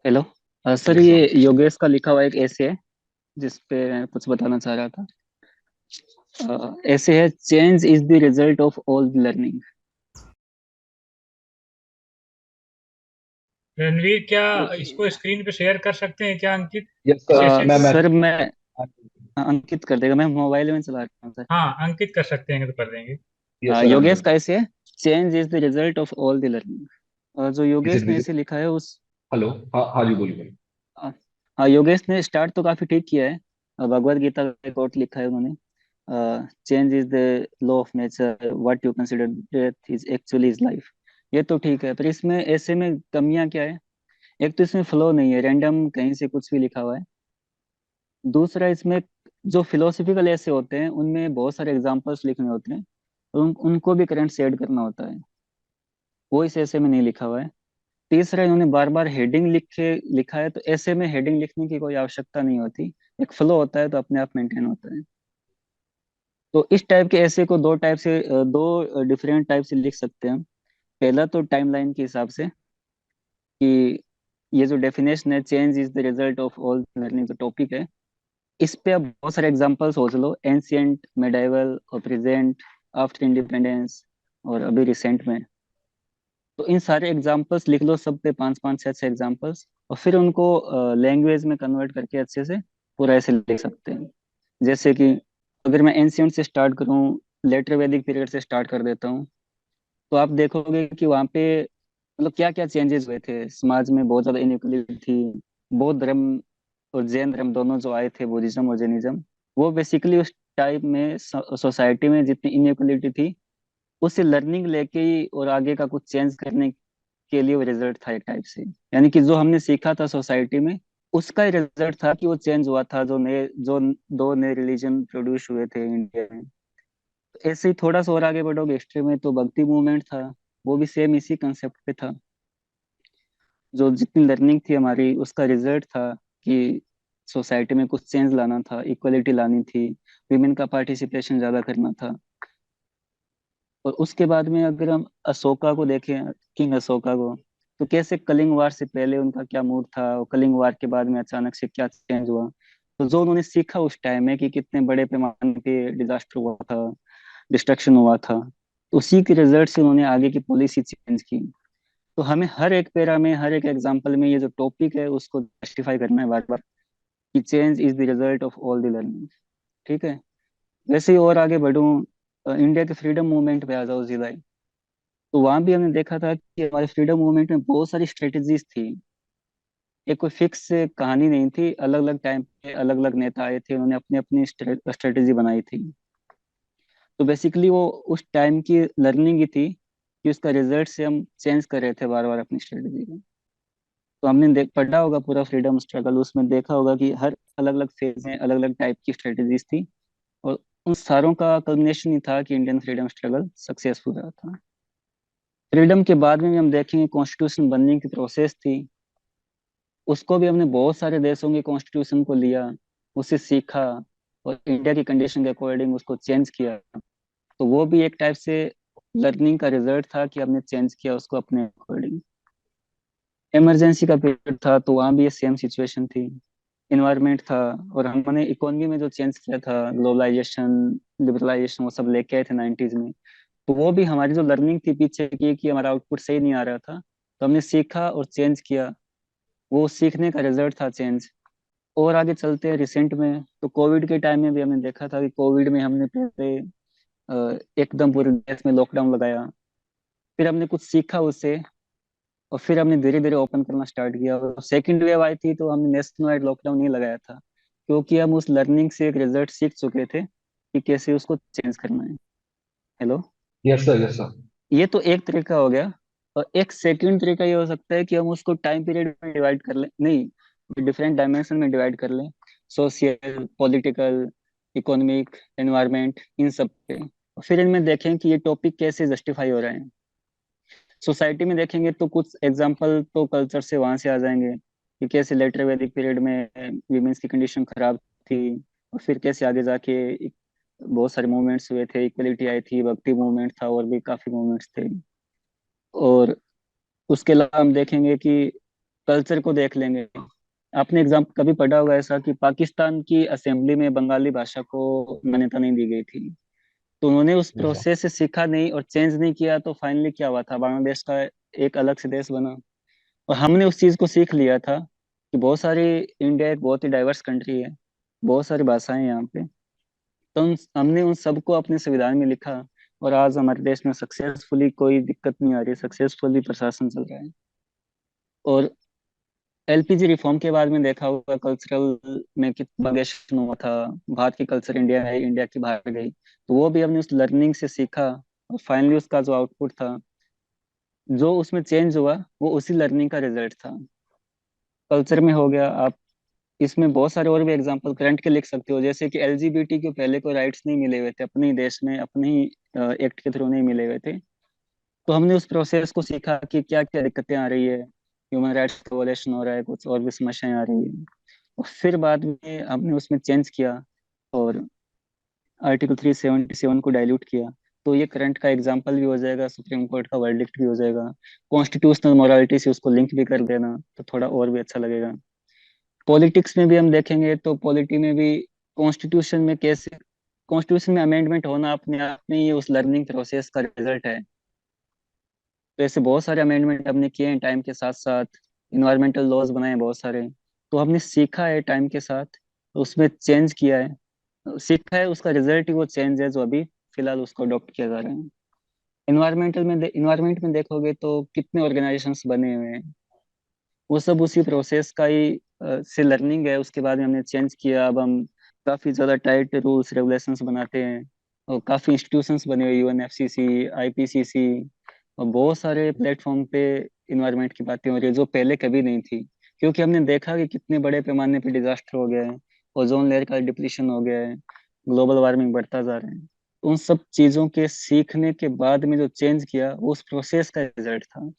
Hello. Sir, yes ये sir. Yogesh का लिखा हुआ एक ऐसे है जिस पे मैं कुछ बताना चाह रहा था। ऐसे है, change is the result of all learning. Ranveer, क्या तो इसको स्क्रीन पे शेयर कर सकते हैं क्या Ankit? Yes sir. Share share मैं सर, मैं अंकित कर देगा, मैं मोबाइल में चला रहा हूँ सर। हाँ, अंकित कर सकते हैं तो कर देंगे। Yes sir, I am Yogesh doing. का ऐसे है, change is the result of all the learning. जो इज योगेश इट ने विजिबल? ऐसे लिखा है उस हेलो। हाँ हाँ जी, बोलिए बोलिए। अ, हाँ, योगेश ने स्टार्ट तो काफी ठीक किया है। भगवत गीता का कोट लिखा है उन्होंने। Change is the law of nature, what you consider death is actually is life. ये तो ठीक है, पर इसमें ऐसे में कमियां क्या है? एक तो इसमें फ्लो नहीं है, रैंडम कहीं से कुछ भी लिखा हुआ है। दूसरा, इसमें जो फिलोसफिकल ऐसे होते हैं उनमें बहुत सारे एग्जांपल्स लिखने होते हैं, और उनको भी करंट से ऐड करना होता है। वो इस ऐसे में नहीं लिखा हुआ है। तीसरा, इन्होंने बार बार हेडिंग लिखा है, तो ऐसे में हेडिंग लिखने की कोई आवश्यकता नहीं होती। एक फ्लो होता है तो अपने आप मेंटेन होता है। तो इस टाइप के ऐसे को दो डिफरेंट टाइप से लिख सकते हैं हम। पहला तो टाइमलाइन के हिसाब से, कि ये जो डेफिनेशन है, change is the result of all learning, जो टॉपिक है, इस पे आप बहुत सारे एग्जांपल सोच लो, एंशियंट, मेडाइवल और प्रेजेंट, आफ्टर इंडिपेंडेंस और अभी रिसेंट में। तो इन सारे एग्जांपल्स लिख लो, सब पे पांच पांच छह छह एग्जांपल्स, और फिर उनको लैंग्वेज में कन्वर्ट करके अच्छे से पूरा ऐसे लिख सकते हैं। जैसे कि अगर मैं एंशियंट से स्टार्ट करूं, लेटर वैदिक पीरियड से स्टार्ट कर देता हूँ, तो आप देखोगे कि वहाँ पे मतलब क्या क्या चेंजेस हुए थे समाज में। बहुत ज्यादा इनइक्वालिटी थी। बौद्ध धर्म और जैन धर्म दोनों जो आए थे, बुद्धिज्म और जैनिज्म, वो बेसिकली उस टाइप में सोसाइटी में जितनी इनइक्वालिटी थी, उससे लर्निंग लेके ही और आगे का कुछ चेंज करने के लिए वो रिजल्ट था एक टाइप से। यानी कि जो हमने सीखा था सोसाइटी में, उसका ही रिजल्ट था कि वो चेंज हुआ था। जो दो नए रिलीजन प्रोड्यूस हुए थे इंडिया में। ऐसे ही थोड़ा सा और आगे बढ़ोगे हिस्ट्री में, तो भक्ति मूवमेंट था। वो भी सेम इसी कंसेप्ट पे था। जो जितनी लर्निंग थी हमारी, उसका रिजल्ट था कि सोसाइटी में कुछ चेंज लाना था, इक्वलिटी लानी थी, विमेन का पार्टिसिपेशन ज्यादा करना था। और उसके बाद में अगर हम अशोका को देखें, किंग अशोका को, तो कैसे कलिंग वार से पहले उनका क्या मूड था, और कलिंग वार के बाद में अचानक से क्या चेंज हुआ। तो जो उन्होंने सीखा उस टाइम में कि कितने बड़े पैमाने पे डिजास्टर हुआ था, डिस्ट्रक्शन हुआ था, तो उसी के रिजल्ट से उन्होंने आगे की पॉलिसी चेंज की। तो हमें हर एक पैरा में, हर एक एग्जाम्पल में ये जो टॉपिक है उसको जस्टिफाई करना है बार बार, कि change is the result of all the learning. ठीक है। वैसे ही और आगे बढ़ूं, इंडिया के फ्रीडम मूवमेंट पे आ जाओ जिला। तो वहां भी हमने देखा था कि हमारे फ्रीडम मूवमेंट में बहुत सारी स्ट्रेटजीज थी। एक कोई फिक्स कहानी नहीं थी, अलग अलग टाइम पे अलग अलग नेता आए थे, उन्होंने अपनी अपनी स्ट्रेटेजी बनाई थी। तो बेसिकली वो उस टाइम की लर्निंग ही थी, कि उसका रिजल्ट से हम चेंज कर रहे थे बार बार अपनी स्ट्रेटेजी को। तो हमने देख पढ़ा होगा पूरा फ्रीडम स्ट्रगल, उसमें देखा होगा कि हर अलग अलग फेज में अलग अलग टाइप की स्ट्रेटेजीज थी। और उन सारों का कल्मिनेशन ही था कि इंडियन फ्रीडम स्ट्रगल सक्सेसफुल रहा था। फ्रीडम के बाद में भी हम देखेंगे कॉन्स्टिट्यूशन बनने की प्रोसेस थी। उसको भी हमने बहुत सारे देशों के कॉन्स्टिट्यूशन को लिया, उसे सीखा, और इंडिया की कंडीशन के अकॉर्डिंग उसको चेंज किया। तो वो भी एक टाइप से लर्निंग का रिजल्ट था कि हमने चेंज किया उसको अपने अकॉर्डिंग। इमरजेंसी का पीरियड था, तो वहाँ भी ये सेम सिचुएशन थी। इन्वायरमेंट था, और हमने इकोनॉमी में जो चेंज किया था, ग्लोबलाइजेशन, लिबरलाइजेशन, वो सब लेके आए थे 90s में। तो वो भी हमारी जो लर्निंग थी पीछे की, कि हमारा आउटपुट सही नहीं आ रहा था, तो हमने सीखा और चेंज किया। वो सीखने का रिजल्ट था चेंज। और आगे चलते हैं रिसेंट में, तो कोविड के टाइम में भी हमने देखा था कि कोविड में हमने पहले एकदम पूरे देश में लॉकडाउन लगाया। फिर हमने कुछ सीखा उससे, और फिर हमने धीरे धीरे ओपन करना स्टार्ट किया। और सेकेंड वेव आई थी, तो हमने नेशनल वाइड लॉकडाउन नहीं लगाया था, क्योंकि हम उस लर्निंग से एक रिजल्ट सीख चुके थे कि कैसे उसको चेंज करना है। Hello. Yes sir, yes sir. ये तो एक तरीका हो गया। और एक सेकंड तरीका ये हो सकता है कि हम उसको टाइम पीरियड में डिवाइड कर लें, नहीं, डिफरेंट डायमेंशन में डिवाइड कर लें। सोशल, पॉलिटिकल, इकोनॉमिक, एनवायरमेंट, इन सब पे। और फिर इनमें देखें कि ये टॉपिक कैसे जस्टिफाई हो रहे हैं। सोसाइटी में देखेंगे तो कुछ एग्जांपल तो कल्चर से वहां से आ जाएंगे, कि कैसे लेटर वैदिक पीरियड में विमेंस की कंडीशन खराब थी, और फिर कैसे आगे जाके बहुत सारे मूवमेंट्स हुए थे, इक्वलिटी आई थी, भक्ति मूवमेंट था, और भी काफी मूवमेंट्स थे। और उसके अलावा हम देखेंगे कि कल्चर को देख लेंगे। आपने एग्जाम कभी पढ़ा होगा ऐसा कि पाकिस्तान की असेंबली में बंगाली भाषा को मान्यता नहीं दी गई थी, तो उन्होंने उस Yes, sir. प्रोसेस से सीखा नहीं और चेंज नहीं किया, तो फाइनली क्या हुआ था, बांग्लादेश का एक अलग से देश बना। और हमने उस चीज को सीख लिया था कि बहुत सारी, इंडिया एक बहुत ही डाइवर्स कंट्री है, बहुत सारी भाषाएं हैं यहाँ पे। तो हमने उन सबको अपने संविधान में लिखा, और आज हमारे देश में सक्सेसफुली कोई दिक्कत नहीं आ रही, सक्सेसफुली प्रशासन चल रहा है। और एलपीजी रिफॉर्म के बाद में देखा होगा कल्चरल में कितना वेरिएशन हुआ था। भारत की कल्चर इंडिया है, इंडिया की बाहर गई, तो वो भी हमने उस लर्निंग से सीखा, और फाइनली उसका जो आउटपुट था, जो उसमें चेंज हुआ, वो उसी लर्निंग का रिजल्ट था। कल्चर में हो गया। आप इसमें बहुत सारे और भी एग्जांपल करंट के लिख सकते हो, जैसे कि एलजीबीटी को पहले कोई राइट्स नहीं मिले हुए थे अपने ही देश में, अपने ही एक्ट के थ्रू नहीं मिले हुए थे। तो हमने उस प्रोसेस को सीखा कि क्या क्या दिक्कतें आ रही है, ह्यूमन राइट्स का वायलेशन हो रहा है, कुछ और भी समस्याएं आ रही है। और फिर बाद में हमने उसमें चेंज किया, और आर्टिकल 377 को डाइल्यूट किया। तो ये करंट का एग्जाम्पल भी हो जाएगा, सुप्रीम कोर्ट का वर्डिक्ट भी हो जाएगा। कॉन्स्टिट्यूशनल मोरालिटी से उसको लिंक भी कर देना, तो थोड़ा और भी अच्छा लगेगा। पॉलिटिक्स में भी हम देखेंगे तो पॉलिटी में भी कॉन्स्टिट्यूशन में कैसे, कॉन्स्टिट्यूशन में अमेंडमेंट होना अपने आप में ये उस लर्निंग प्रोसेस का रिजल्ट है। तो ऐसे बहुत सारे अमेंडमेंट हमने किए हैं टाइम के साथ साथ, इन्वायरमेंटल लॉज बनाए हैं बहुत सारे। तो हमने सीखा है टाइम के साथ, उसमें चेंज किया है, सीखा है, उसका रिजल्ट ही वो चेंज है जो अभी फिलहाल उसको अडॉप्ट किया जा रहा है। इन्वायरमेंट में देखोगे तो कितने ऑर्गेनाइजेशंस बने हुए हैं, वो सब उसी प्रोसेस का ही से लर्निंग है। उसके बाद में हमने चेंज किया, अब हम काफी ज्यादा टाइट रूल्स रेगुलेशंस बनाते हैं, और काफी इंस्टीट्यूशंस बने हुए, यूएनएफसीसी, आईपीसीसी, और बहुत सारे प्लेटफॉर्म पे इन्वायरमेंट की बातें हो रही है जो पहले कभी नहीं थी। क्योंकि हमने देखा कि कितने बड़े पैमाने पे डिजास्टर हो गया है, ओजोन लेयर का डिप्लीशन हो गया है, ग्लोबल वार्मिंग बढ़ता जा रहा है। उन सब चीजों के सीखने के बाद में जो चेंज किया, वो उस प्रोसेस का रिजल्ट था।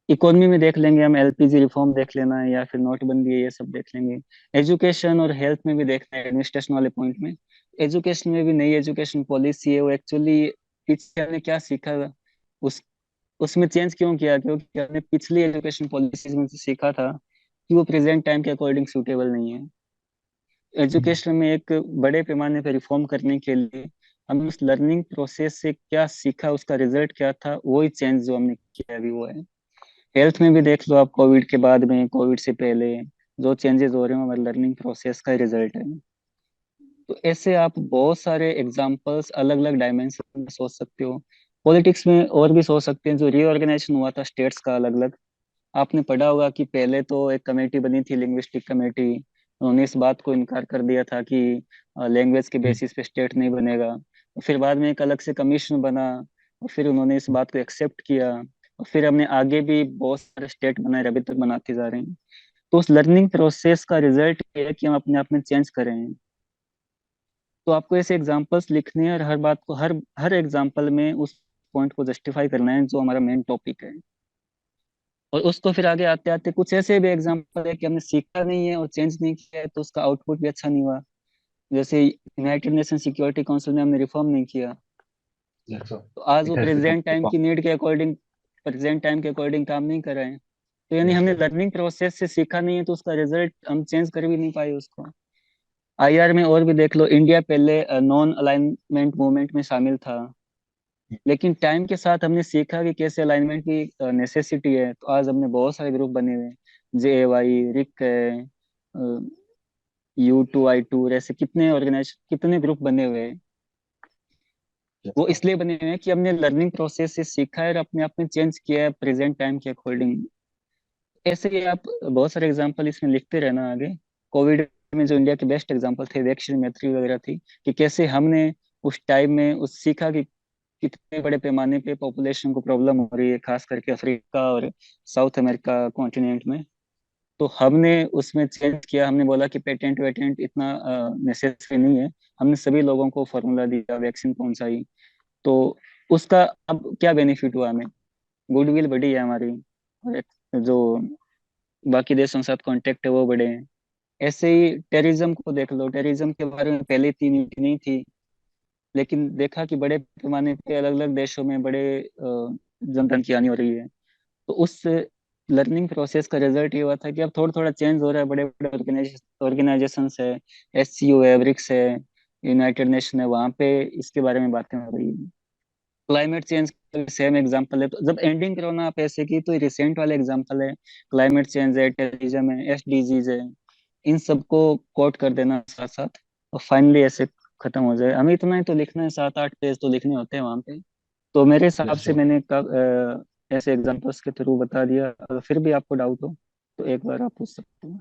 इकोनॉमी में देख लेंगे हम, एलपीजी रिफॉर्म देख लेना है, या फिर नोटबंदी है, ये सब देख लेंगे। एजुकेशन और हेल्थ में भी देखना है, एडमिनिस्ट्रेशन वाले पॉइंट में। एजुकेशन में भी नई एजुकेशन पॉलिसी है, वो एक्चुअली पीछे हमने क्या सीखा, उस उसमें चेंज क्यों किया, क्योंकि हमने पिछली एजुकेशन पॉलिसीज में से सीखा था कि वो प्रेजेंट टाइम के अकॉर्डिंग सूटेबल नहीं है। एजुकेशन में एक बड़े पैमाने पर रिफॉर्म करने के लिए हमने उस लर्निंग प्रोसेस से क्या सीखा, उसका रिजल्ट क्या था, वही चेंज जो हमने किया अभी वो है। हेल्थ में भी देख लो आप, कोविड के बाद में, कोविड से पहले जो चेंजेस हो रहे हैं, हमारे लर्निंग प्रोसेस का रिजल्ट है। तो ऐसे आप बहुत सारे एग्जांपल्स अलग अलग डायमेंशन में सोच सकते हो। पॉलिटिक्स में और भी सोच सकते हैं, जो रीऑर्गेनाइजेशन हुआ था स्टेट्स का अलग अलग। आपने पढ़ा होगा कि पहले तो एक कमेटी बनी थी, लिंग्विस्टिक कमेटी। उन्होंने इस बात को इनकार कर दिया था कि लैंग्वेज के बेसिस पे स्टेट नहीं बनेगा। फिर बाद में एक अलग से कमीशन बना, और फिर उन्होंने इस बात को एक्सेप्ट किया, और फिर हमने आगे भी बहुत सारे स्टेट बनाए, अभी तक बनाते जा रहे हैं। तो उस लर्निंग प्रोसेस का रिजल्ट ये है कि हम अपने आप में चेंज कर रहे हैं। तो आपको ऐसे एग्जांपल्स लिखने हैं, और हर बात को, हर हर एग्जांपल में उस पॉइंट को जस्टिफाई करना है जो हमारा मेन टॉपिक है। और उसको फिर आगे आते आते कुछ ऐसे भी एग्जांपल है कि हमने सीखा नहीं है और चेंज नहीं किया है, तो उसका आउटपुट भी अच्छा नहीं हुआ। जैसे यूनाइटेड नेशन सिक्योरिटी काउंसिल में हमने रिफॉर्म नहीं किया, Yes, sir. तो आज वो It has become present time की नीड के अकॉर्डिंग, प्रेजेंट टाइम के अकॉर्डिंग काम नहीं कर रहे हैं। तो यानी yes, हमने sir. लर्निंग प्रोसेस से सीखा नहीं है, तो उसका रिजल्ट हम चेंज कर भी नहीं पाए उसको। आईआर में और भी देख लो, इंडिया पहले नॉन अलाइनमेंट मूवमेंट में शामिल था, लेकिन टाइम के साथ हमने सीखा कि कैसे अलाइनमेंट की नेसेसिटी है, तो आज हमने बहुत सारे ग्रुप बने हुए हैं, जे वाई, रिक है, U2I2, ऐसे कितने ऑर्गेनाइज, कितने ग्रुप बने हुए हैं। Yes, वो sir. इसलिए बने हुए हैं कि हमने लर्निंग प्रोसेस से सीखा है और अपने आप में चेंज किया है प्रेजेंट टाइम के अकॉर्डिंग। ऐसे ही आप बहुत सारे एग्जांपल इसमें लिखते रहना आगे। कोविड में जो इंडिया के बेस्ट एग्जांपल थे, वैक्सीन मैत्री वगैरह थी, कि कैसे हमने उस टाइम में उस सीखा कि कितने बड़े पैमाने पे पॉपुलेशन को प्रॉब्लम हो रही है, खास करके अफ्रीका और साउथ अमेरिका कॉन्टिनेंट में। तो हमने उसमें चेंज किया, हमने बोला कि पेटेंट वेटेंट इतना नेसेसरी नहीं है। हमने सभी लोगों को फॉर्मूला दिया, वैक्सीन पहुंचाई। तो उसका अब क्या बेनिफिट हुआ हमें, गुडविल बढ़ी है हमारी, और एक जो बाकी देशों के साथ कांटेक्ट है वो बढ़े हैं। ऐसे ही टेररिज्म को देख लो, टेररिज्म के बारे में पहले इतनी न्यूज़ नहीं थी, लेकिन देखा कि बड़े पैमाने पे अलग अलग देशों में बड़े जनधन की हानि हो रही है। तो उस लर्निंग प्रोसेस का रिजल्ट ये हुआ था कि अब थोड़ा थोड़ा चेंज हो रहा है, बड़े बड़े ऑर्गेनाइजेशन है, SCO है, ब्रिक्स है, यूनाइटेड नेशन है, वहाँ पे इसके बारे में बातें हो रही है। क्लाइमेट चेंज सेम एग्जांपल है, तो जब एंडिंग करो ना आप ऐसे की, तो रिसेंट वाले एग्जांपल है, क्लाइमेट चेंज है, टेररिज्म है, SDGs है, इन सबको कोट कर देना साथ साथ, और फाइनली ऐसे खत्म हो जाए। हमें इतना ही तो लिखना है, 7-8 पेज तो लिखने होते हैं वहाँ पे। तो मेरे हिसाब Yes, से sir. मैंने ऐसे एग्जांपल्स के थ्रू बता दिया। अगर फिर भी आपको डाउट हो तो एक बार आप पूछ सकते हो।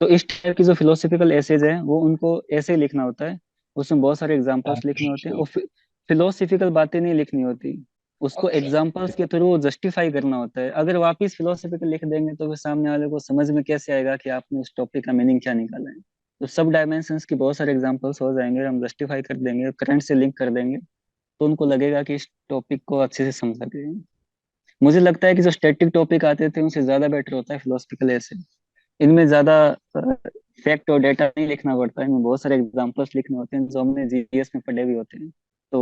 तो इस टाइप की जो फिलोसफिकल एसेज है वो उनको ऐसे ही लिखना होता है, उसमें बहुत सारे एग्जांपल्स लिखने होते हैं, Sure. और फिलोसफिकल बातें नहीं लिखनी होती, उसको एग्जांपल्स के थ्रू जस्टिफाई करना होता है। अगर वापिस फिलोसफिकल लिख देंगे तो फिर सामने वाले को समझ में कैसे आएगा कि आपने उस टॉपिक का मीनिंग क्या निकाला है। तो सब डायमेंशंस की बहुत सारे एग्जांपल्स हो जाएंगे, हम जस्टिफाई कर देंगे, करंट से लिंक कर देंगे, तो उनको लगेगा कि इस टॉपिक को अच्छे से समझा गया है। मुझे लगता है कि जो स्टैटिक टॉपिक आते थे उनसे ज्यादा बेटर होता है फिलोसफिकल ऐसे। इनमें ज्यादा फैक्ट और डेटा नहीं लिखना पड़ता है, इनमें बहुत सारे एग्जांपल्स लिखने होते हैं जो हमने GS में पढ़े भी होते हैं। तो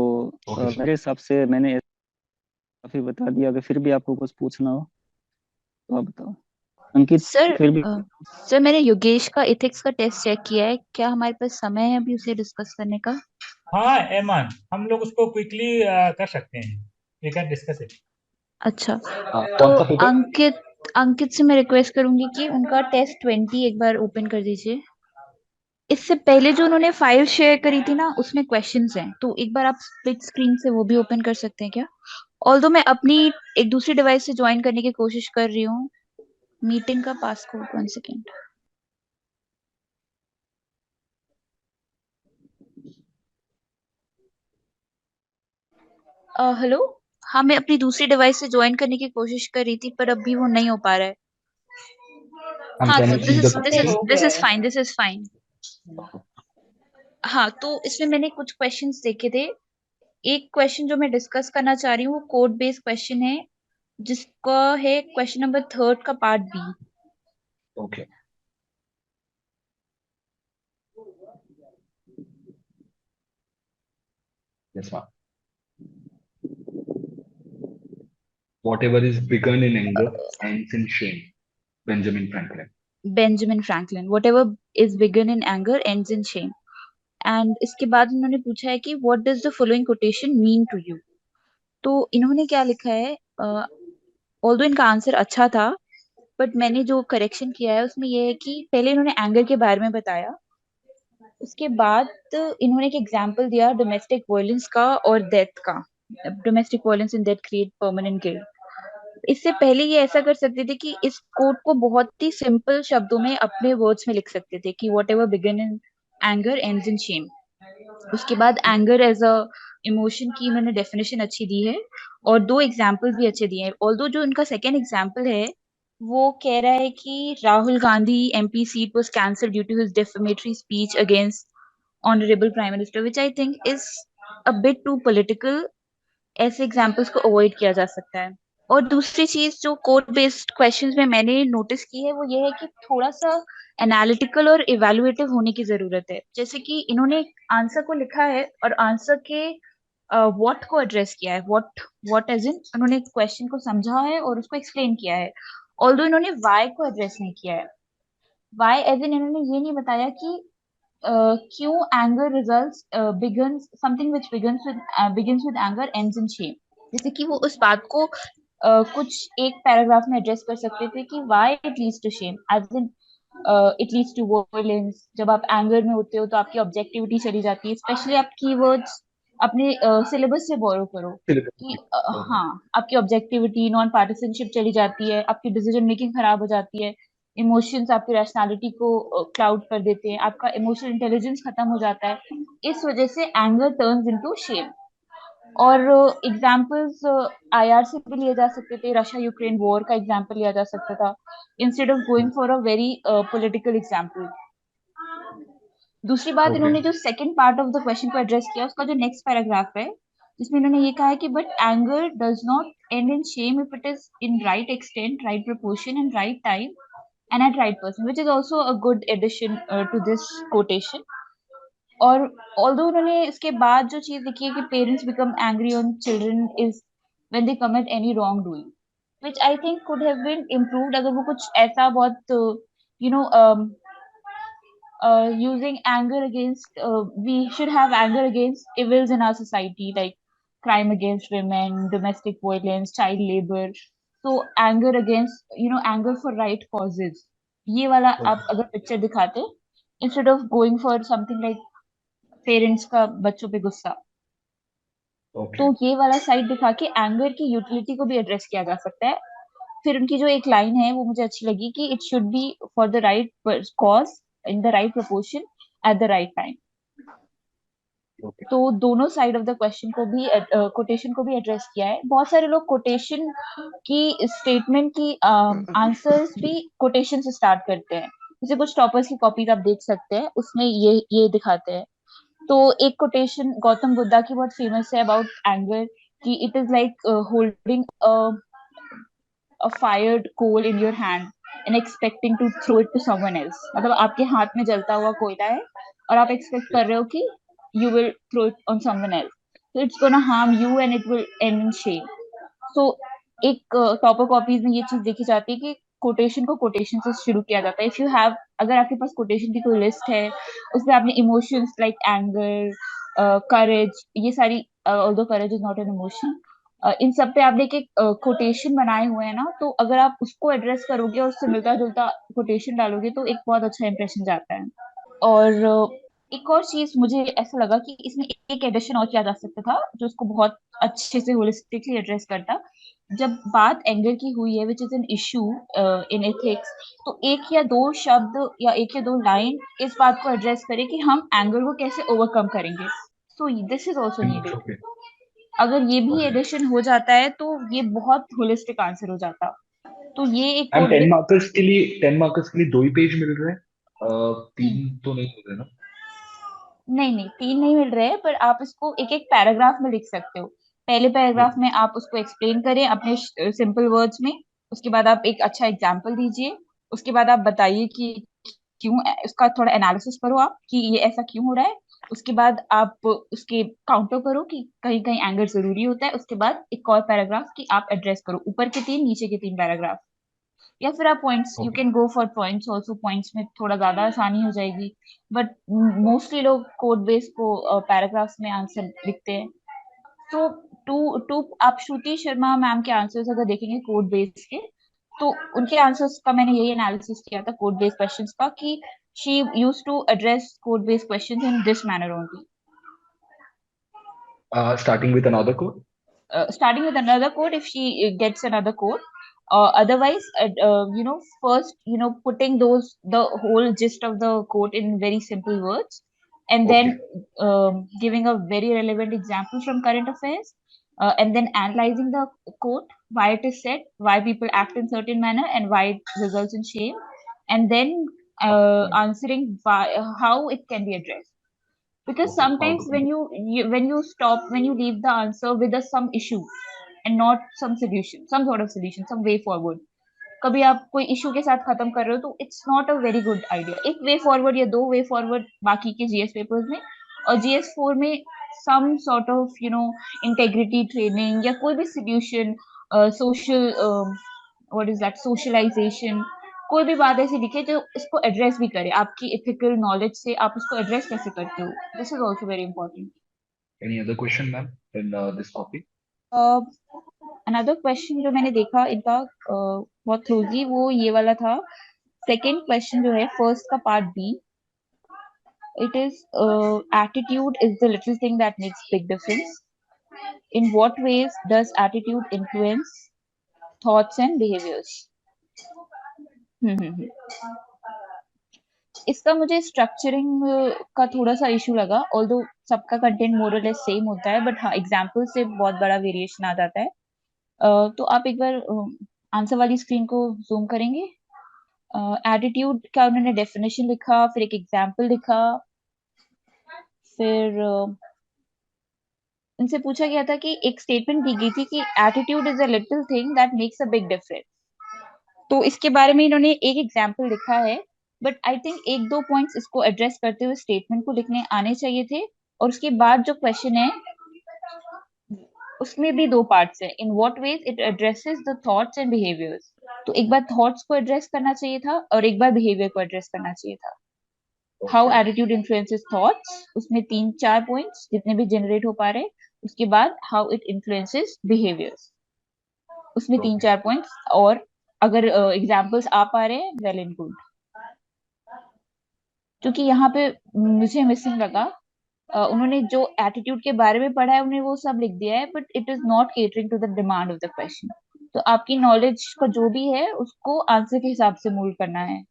Okay, sir. मेरे हिसाब से मैंने काफी बता दिया। अगर फिर भी आपको कुछ पूछना हो तो आप बताओ। अंकित, सर फिर भी। सर मैंने योगेश का इथिक्स का टेस्ट चेक किया है, क्या हमारे पास समय है अभी उसे डिस्कस करने का? हाँ एमान, हम लोग उसको क्विकली कर सकते हैं, वी कैन डिस्कस इट। अच्छा, हाँ, तो कौन सा पेपर? अंकित से मैं रिक्वेस्ट करूंगी कि उनका टेस्ट 20 एक बार ओपन कर दीजिए। इससे पहले जो उन्होंने फाइल शेयर करी थी ना, उसमें क्वेश्चंस हैं, तो एक बार आप स्प्लिट स्क्रीन से वो भी ओपन कर सकते हैं क्या? ऑल्दो मैं अपनी एक दूसरी डिवाइस से ज्वाइन करने की कोशिश कर रही हूँ। मीटिंग का पासकोड 1 सेकेंड। हेलो। हाँ, मैं अपनी दूसरी डिवाइस से ज्वाइन करने की कोशिश कर रही थी, पर अभी वो नहीं हो पा रहा है। हाँ, Can तो you see the screen? This is fine, this is fine. हाँ, तो इसमें मैंने कुछ क्वेश्चंस देखे थे। एक क्वेश्चन जो मैं डिस्कस करना चाह रही हूँ वो कोड बेस्ड क्वेश्चन है, जिसका है क्वेश्चन नंबर 3 का part B. Okay. Yes, ma'am. Whatever is begun in anger ends in shame. Benjamin Franklin. Benjamin Franklin, whatever is begun in anger ends in shame. And इसके बाद उन्होंने पूछा है कि what does the following quotation mean to you. तो इन्होंने क्या लिखा है, ऑल्दो इनका आंसर अच्छा था, बट मैंने जो करेक्शन किया है उसमें ये है कि पहले इन्होंने एंगर के बारे में बताया, उसके बाद इन्होंने एक एग्जाम्पल दिया डोमेस्टिक वायलेंस का और डेथ का। Domestic violence and death create permanent guilt. इससे पहले ये ऐसा कर सकते थे कि इस कोड को बहुत ही सिंपल शब्दों में अपने वर्ड्स में लिख सकते थे कि what ever begin in anger ends in Shem. उसके बाद एंगर एज अ इमोशन की इन्होंने डेफिनेशन अच्छी दी है, और दो एग्जाम्पल भी अच्छे दिए हैं। ऑल्दो जो इनका सेकेंड एग्जाम्पल है वो कह रहा है कि Rahul Gandhi MP seat was cancelled due to his defamatory speech against honourable prime minister, which I think is a bit too political. ऐसे एग्जाम्पल्स को अवॉइड किया जा सकता है। और दूसरी चीज जो कोड बेस्ड क्वेश्चंस में मैंने नोटिस की है वो ये है कि थोड़ा सा एनालिटिकल और इवेलुएटिव होने की जरूरत है। जैसे कि इन्होंने आंसर को लिखा है और आंसर के व्हाट को एड्रेस किया है, व्हाट एज इन उन्होंने क्वेश्चन को समझा है और उसको एक्सप्लेन किया है। ऑल्दो इन्होंने वाई को एड्रेस नहीं किया है। वाई एज इन इन्होंने ये नहीं बताया कि क्यों anger results begins something which begins with anger ends in Shem. जैसे कि वो उस बात को कुछ एक पैराग्राफ में एड्रेस कर सकते थे कि why it leads to shame, as in it leads to violence. जब आप एंगर में होते हो तो आपकी ऑब्जेक्टिविटी चली जाती है, स्पेशली आप कीवर्ड्स अपने सिलेबस से बोरो करो कि Okay. हाँ, आपकी ऑब्जेक्टिविटी नॉन पार्टिसिपेशनशिप चली जाती है, आपकी डिसीजन मेकिंग खराब हो जाती है, इमोशंस आपकी रैशनैलिटी को क्लाउड कर देते हैं, आपका इमोशनल इंटेलिजेंस खत्म हो जाता है। इस वजह से एंगर टर्न्स इनटू शेम। और एग्जाम्पल्स IR से भी लिए जा सकते थे, रशिया यूक्रेन वॉर का एग्जाम्पल लिया जा सकता था, instead of going for a very political example. दूसरी बात, Okay. इन्होंने जो second part of the question को एड्रेस किया उसका जो नेक्स्ट पैराग्राफ है, जिसमें इन्होंने ये कहा है कि but anger does not and in Shem if it is in right extent, right proportion and right time and at right person, which is also a good addition to this quotation. और although उन्होंने इसके बाद जो चीज लिखी है कि parents become angry on children is when they commit any wrongdoing, which I think could have been improved अगर वो कुछ ऐसा बहुत you know using anger against we should have anger against evils in our society like crime against women, domestic violence, child labor. So anger against anger for right causes. ये वाला आप Okay. अगर picture दिखाते instead of going for something like parents का बच्चों पे गुस्सा, तो Okay. ये वाला साइड दिखा के एंगर की यूटिलिटी को भी एड्रेस किया जा सकता है. फिर उनकी जो एक लाइन है वो मुझे अच्छी लगी कि it should be for the right cause in the right proportion at the right time. Okay. तो दोनों साइड ऑफ द क्वेश्चन को भी कोटेशन को भी एड्रेस किया है. बहुत सारे लोग कोटेशन की स्टेटमेंट की आंसर्स भी कोटेशन से स्टार्ट करते हैं. जैसे कुछ टॉपर्स की कॉपीज आप देख सकते हैं, उसमें ये दिखाते हैं. तो एक कोटेशन गौतम बुद्धा की बहुत फेमस है अबाउट एंगर कि it is like holding a fired coal in your hand and expecting to throw it to someone else. मतलब आपके हाथ में जलता हुआ कोयला है और आप एक्सपेक्ट कर रहे हो कि you will throw it on someone else. So it's gonna harm you and it will end in shame. So एक टॉपर कॉपीज में ये चीज देखी जाती है कि कोटेशन को कोटेशन से शुरू किया जाता है. इफ यू हैव अगर आपके पास कोटेशन की कोई लिस्ट है उसमें आपने इमोशंस लाइक एंगर, करेज, ये सारी although courage is not an emotion, इन सब पे आपने एक कोटेशन बनाए हुए हैं ना, तो अगर आप उसको एड्रेस करोगे और उससे मिलता जुलता कोटेशन डालोगे तो एक बहुत अच्छा इंप्रेशन जाता है. और एक और चीज मुझे ऐसा लगा कि इसमें एक एडिशन और किया जा सकता था जो उसको बहुत अच्छे से होलिस्टिकली एड्रेस करता. जब बात एंगर की हुई है which is an issue in ethics, तो एक या दो शब्द या एक या दो लाइन इस बात को एड्रेस करे कि हम एंगर को कैसे ओवरकम करेंगे. So this is also needed. Okay. अगर ये भी Got it. एडिशन हो जाता है तो ये बहुत होलिस्टिक आंसर हो जाता. तो ये एक मैम कोड 10 मार्कर्स के लिए 2 ही पेज मिल रहे हैं, 3 तो नहीं मिल रहे ना? नहीं नहीं 3 नहीं मिल रहे हैं, पर आप इसको एक एक पैराग्राफ में लिख सकते हो. पहले पैराग्राफ में आप उसको एक्सप्लेन करें अपने सिंपल वर्ड्स में. उसके बाद आप एक अच्छा एग्जाम्पल दीजिए. उसके बाद आप बताइए कि क्यों, उसका थोड़ा एनालिसिस करो आप कि ये ऐसा क्यों हो रहा है. उसके बाद आप उसके काउंटर करो कि कहीं कहीं एंगर जरूरी होता है. उसके बाद एक और पैराग्राफ की आप एड्रेस करो, ऊपर के 3 नीचे के 3 पैराग्राफ. या फिर आप points, you Okay. Can go for points also. Points में थोड़ा ज्यादा आसानी हो जाएगी, बट मोस्टली लोग कोड बेस को पैराग्राफ्स में आंसर लिखते हैं. तो टू टू आप श्रुति शर्मा मैम के आंसर्स अगर देखेंगे कोड बेस के, तो उनके आंसर्स का मैंने यही एनालिसिस किया था कोड बेस्ड क्वेश्चंस का कि she used to address code based questions in this manner only. Starting with another code. Starting with another code if she gets another code. Otherwise, first, putting the whole gist of the code in very simple words, and then Okay. giving a very relevant example from current affairs, and then analyzing the code, why it is said, why people act in certain manner, and why it results in shame, and then answering how it can be addressed. Because Okay. How sometimes to when you leave the answer with some issue and not some solution, some sort of solution, some way forward. कभी आप कोई issue के साथ खत्म कर रहे हो तो it's not a very good idea. एक वे फॉरवर्ड या दो वे फॉरवर्ड बाकी के जीएस पेपर्स में, और जीएस 4 में some sort of integrity training या कोई भी solution, social what is that, socialisation, कोई भी बात ऐसी लिखे जो इसको एड्रेस भी करे. आपकी एथिकल नॉलेज से आप उसको एड्रेस कैसे करते हो, this is also very important. Any other question, ma'am, in this copy? Another question जो मैंने देखा इनका बहुत क्लोजली, वो ये वाला था. सेकेंड क्वेश्चन जो है फर्स्ट का part B, it is attitude is the little thing that makes big difference. In what ways does attitude influence thoughts and behaviors? हम्म. इसका मुझे स्ट्रक्चरिंग का थोड़ा सा इशू लगा, ऑल्दो सबका कंटेंट मोर और लेस सेम होता है, बट हाँ एग्जाम्पल से बहुत बड़ा वेरिएशन आ जाता है. तो आप एक बार आंसर वाली स्क्रीन को जूम करेंगे. एटीट्यूड का उन्होंने डेफिनेशन लिखा, फिर एक एग्जाम्पल लिखा, फिर उनसे पूछा गया था कि एक स्टेटमेंट दी गई थी कि attitude is a little thing that makes a big difference. तो इसके बारे में इन्होंने एक एग्जाम्पल लिखा है, बट आई थिंक एक दो पॉइंट्स इसको एड्रेस करते हुए स्टेटमेंट को लिखने आने चाहिए थे. और उसके बाद जो क्वेश्चन है उसमें भी दो पार्ट्स है. In what ways it addresses the thoughts and behaviours. तो एक बार थॉट्स को एड्रेस करना चाहिए था और एक बार बिहेवियर को एड्रेस करना चाहिए था. How Okay. Attitude influences thoughts, उसमें 3-4 पॉइंट्स जितने भी जनरेट हो पा रहे. उसके बाद हाउ इट इन्फ्लुएंसेस बिहेवियर्स, उसमें Okay. 3-4 पॉइंट्स. और अगर एग्जांपल्स आ पा रहे हैं वेल एंड गुड. क्योंकि यहाँ पे मुझे मिसिंग लगा, उन्होंने जो एटीट्यूड के बारे में पढ़ा है उन्हें वो सब लिख दिया है, but it is not catering to the demand of the question. तो आपकी नॉलेज का जो भी है उसको आंसर के हिसाब से मोल्ड करना है.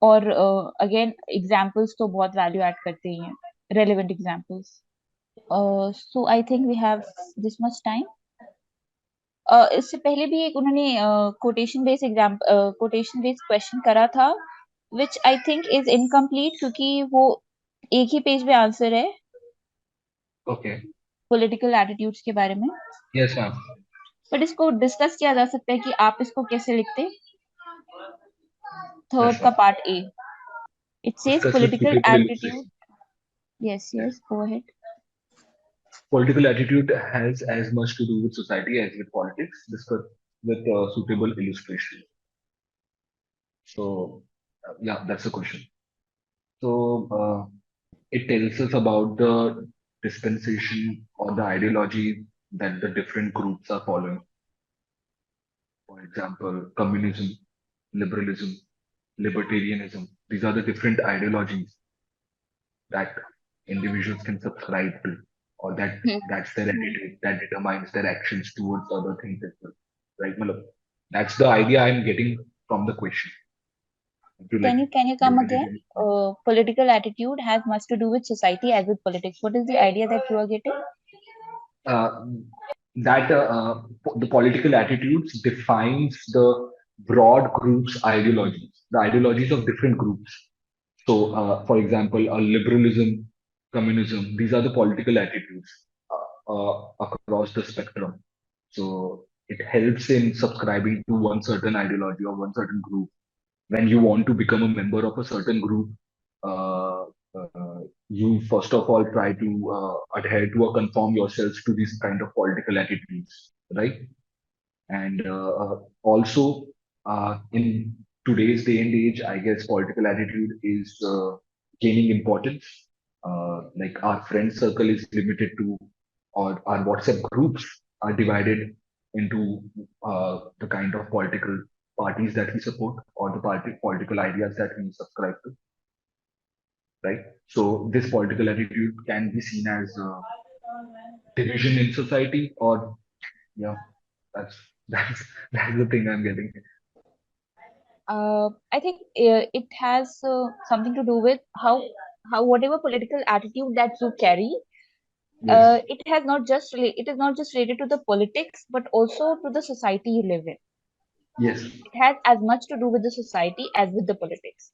और अगेन एग्जांपल्स तो बहुत वैल्यू ऐड करते ही हैं, relevant examples. So I think we have this much time. इससे पहले भी एक उन्होंने कोटेशन बेस्ड क्वेश्चन करा था, विच आई थिंक इज इनकम्प्लीट, क्योंकि वो एक ही पेज में आंसर है Okay. पॉलिटिकल एटीट्यूड्स के बारे में. Yes, ma'am. बट इसको डिस्कस किया जा सकता है कि आप इसको कैसे लिखते. Yes, थर्ड का ma'am. Part A, it says Discuss with political suitable attitude. illustration. Yes Yes. Yes, go ahead. Political attitude has as much to do with society as with politics. Discuss with suitable illustration. So, yeah, that's the question. So, it tells us about the dispensation or the ideology that the different groups are following. For example, communism, liberalism, libertarianism. These are the different ideologies that individuals can subscribe to, or that's their attitude that determines their actions towards other things as well. Right, Malab? That's the idea I'm getting from the question. To like Can you come divide it again? in- Political attitude has much to do with society as with politics. What is the idea that you are getting? uh, that the political attitudes defines the broad groups ideologies, the ideologies of different groups. So, for example, liberalism, communism, these are the political attitudes across the spectrum. So it helps in subscribing to one certain ideology or one certain group. When you want to become a member of a certain group, uh, you first of all try to adhere to or conform yourselves to these kind of political attitudes, right? And also, in today's day and age, I guess political attitude is gaining importance. Like our friend circle is limited to, or our WhatsApp groups are divided into the kind of political parties that we support or the political ideas that we subscribe to, right? So this political attitude can be seen as division in society, or yeah, that's that's that's the thing I'm getting. I think it has something to do with how whatever political attitude that you carry, Yes, it is not just related to the politics, but also to the society you live in. yes, It has as much to do with the society as with the politics.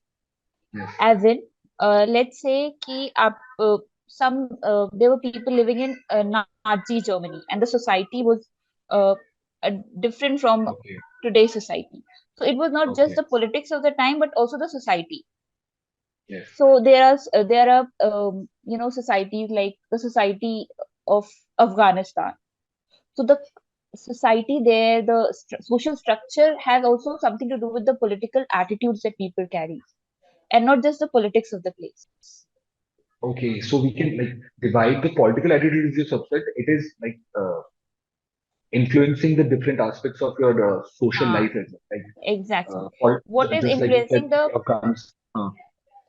yes, As in, let's say कि आप there were people living in Nazi Germany, and the society was uh, different from okay, today's society. So it was not just okay, the politics of the time, but also the society. yes, So there are societies like the society of Afghanistan. So the society there, the social structure has also something to do with the political attitudes that people carry, and not just the politics of the place. okay. So we can like divide the political attitude as your subset. It is like influencing the different aspects of your social Ah, life as well. Like exactly. What is just like you said, influencing the Afghans.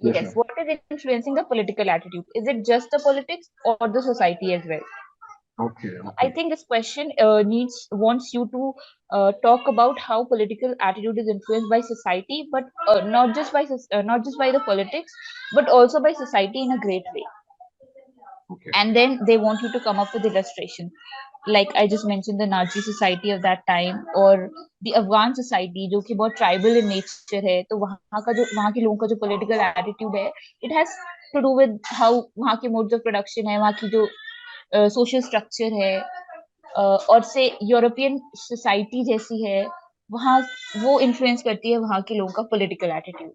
Yes, yes? ma'am. What is influencing the political attitude? Is it just the politics or the society as well? Okay, I okay, think this question wants you to talk about how political attitude is influenced by society, but not just by the politics, but also by society in a great way. okay. And then they want you to come up with illustration, like I just mentioned the Nazi society of that time, or the Afghan society जो कि बहुत tribal in nature है. तो वहाँ के लोगों का जो political attitude है, it has to do with how वहाँ के modes of production है, वहाँ की जो social structure है, और से यूरोपियन सोसाइटी जैसी है, वहाँ वो इन्फ्लुएंस करती है वहाँ के लोगों का पॉलिटिकल एटीट्यूड.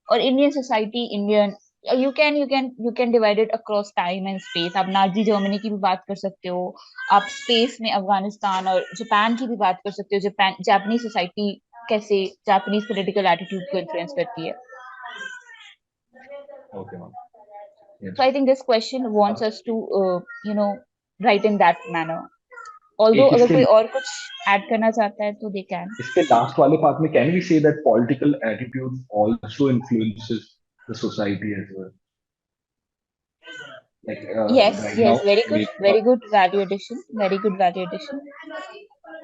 और Indian society, Indian you can divide it across time and space. आप नाजी जर्मनी की भी बात कर सकते हो, आप स्पेस में अफगानिस्तान और जापान की भी बात कर सकते हो, जापानी सोसाइटी कैसे जापानीज पॉलिटिकल एटीट्यूड को इन्फ्लुएंस करती है. Okay, ma'am. Yes. So I think this question wants us to write in that manner. Although एक अगर इसके कोई और कुछ ऐड करना चाहता है तो they can. इसके लास्ट वाले पार्ट में can we say that political attitude also influences the society as well? Like Yes, right yes, now, very good value addition, very good value addition.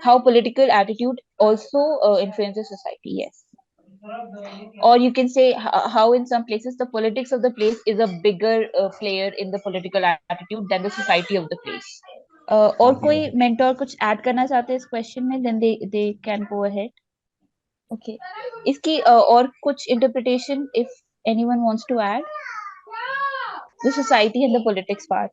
How political attitude also influences society, yes. Or you can say how in some places the politics of the place is a bigger player in the political attitude than the society of the place. और कोई mentor कुछ add करना चाहते हैं इस question में, then they can go ahead. Okay. इसकी और कुछ interpretation if anyone wants to add, the society and the politics part.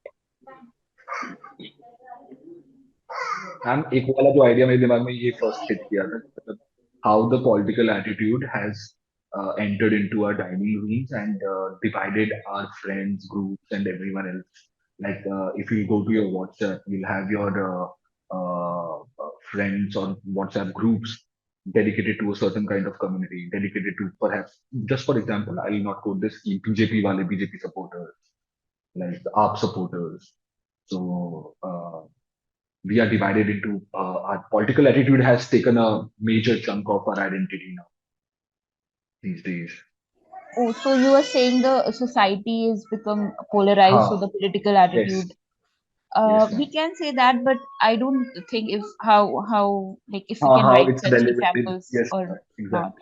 Ma'am एक वाला जो आइडिया मेरे दिमाग में ये फर्स्ट हिट किया था, मतलब how the political attitude has entered into our dining rooms and divided our friends groups and everyone else. Like if you go to your WhatsApp, you'll have your friends or WhatsApp groups dedicated to a certain kind of community, dedicated to perhaps, just for example, I will not quote this, BJP wale BJP supporters, like the AAP supporters. So we are divided into our political attitude has taken a major chunk of our identity now these days. Oh, so you are saying the society is become polarized, so the political attitude. Yes. Yes, We ma'am. can say that, but I don't think if how like if we can How write it's such relevant. examples Yes, or exactly. not.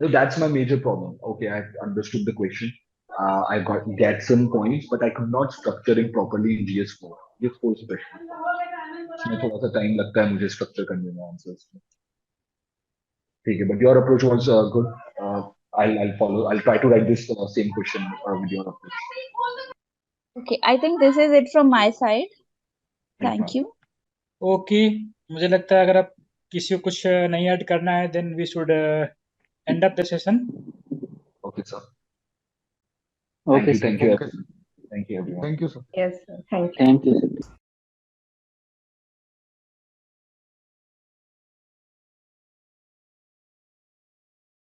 So that's my major problem. Okay, I understood the question. I get some points, but I could not structure it properly in GS4. GS4 especially. इसमें थोड़ा सा time लगता है मुझे structure करने में answers. ठीक है, but your approach was good. I'll follow. I'll try to write this same question with your approach. Okay, I think this is it from my side. Thank you. Okay, मुझे लगता है अगर आप किसी को कुछ नहीं ऐड करना है then we should end up the session. Okay, sir. Okay, Thank you. Thank you, everyone. Thank you, sir. Yes, sir. Thank you. thank you, sir.